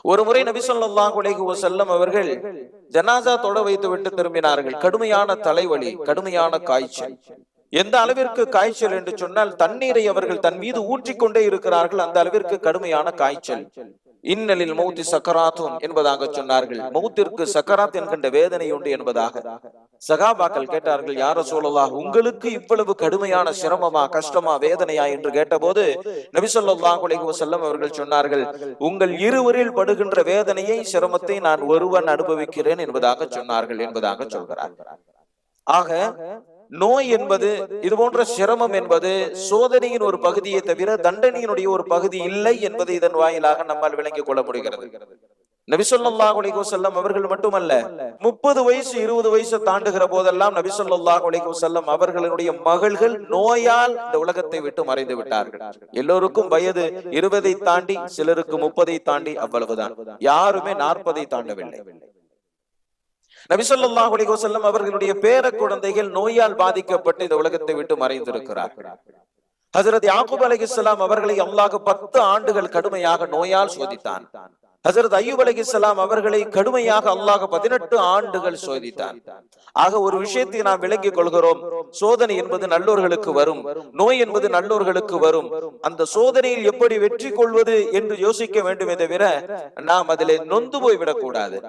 ஒரு முறை நபி ஸல்லல்லாஹு அலைஹி வஸல்லம் அவர்கள் ஜனாசா தொட வைத்து விட்டு திரும்பினார்கள். கடுமையான தலைவலி, கடுமையான காய்ச்சல். எந்த அளவிற்கு காய்ச்சல் என்று சொன்னால், தண்ணீரை அவர்கள் தன் மீது ஊற்றிக்கொண்டே இருக்கிறார்கள். அந்த அளவிற்கு கடுமையான காய்ச்சல். இன்னலில் மௌத்தி சக்கராத்துன் என்பதாக சொன்னார்கள். மௌத்திற்கு சக்கராத் என்கின்ற வேதனை உண்டு என்பதாக. சகாபாக்கள் கேட்டார்கள், யார் ரசூலல்லாஹ், உங்களுக்கு இவ்வளவு கடுமையான சிரமமா, கஷ்டமா, வேதனையா என்று கேட்டபோது நபி ஸல்லல்லாஹு அலைஹி வஸல்லம் அவர்கள் சொன்னார்கள், உங்கள் இருவரில் படுகின்ற வேதனையை, சிரமத்தை நான் ஒருவன் அனுபவிக்கிறேன் என்பதாக சொன்னார்கள் என்பதாக சொல்கிறார். ஆக நோய் என்பது, இது போன்ற சிரமம் என்பது சோதனையின் ஒரு பகுதியை தவிர தண்டனையினுடைய ஒரு பகுதி இல்லை என்பதை இதன் வாயிலாக நம்மால் விளங்கிக் கொள்ள முடிகிறது. நபி ஸல்லல்லாஹு அலைஹி வஸல்லம் அவர்கள் மட்டுமல்ல, 30 வயசு 20 வயசு தாண்டுகிற போதெல்லாம் நபி ஸல்லல்லாஹு அலைஹி வஸல்லம் அவர்களுடைய மகள்கள் நோயால் இந்த உலகத்தை விட்டு மறைந்து விட்டார்கள். எல்லோருக்கும் வயது 20 தாண்டி, சிலருக்கு 30 தாண்டி, அவ்வளவுதான். யாருமே 40 தாண்டவில்லை. நபி ஸல்லல்லாஹு அலைஹி வஸல்லம் அவர்களுடைய பேர குழந்தைகள் நோயால் பாதிக்கப்பட்டு இந்த உலகத்தை விட்டு மறைந்திருக்கிறார்கள். ஹஜ்ரத் யாக்கூப் அலைஹிஸ்ஸலாம் அவர்களை அல்லாஹ் 10 ஆண்டுகள் கடுமையாக நோயால் சோதித்தான். ஹஜ்ரத் அய்யூப் அலைஹிஸ்ஸலாம் அவர்களை கடுமையாக அல்லாஹ் 18 ஆண்டுகள் சோதித்தான். ஆக ஒரு விஷயத்தை நாம் விளங்கிக் கொள்கிறோம், சோதனை என்பது நல்லோர்களுக்கு வரும், நோய் என்பது நல்லோர்களுக்கு வரும். அந்த சோதனையில் எப்படி வெற்றி கொள்வது என்று யோசிக்க வேண்டுமே தவிர நாம் அதிலே நொந்து போய்விடக் கூடாது.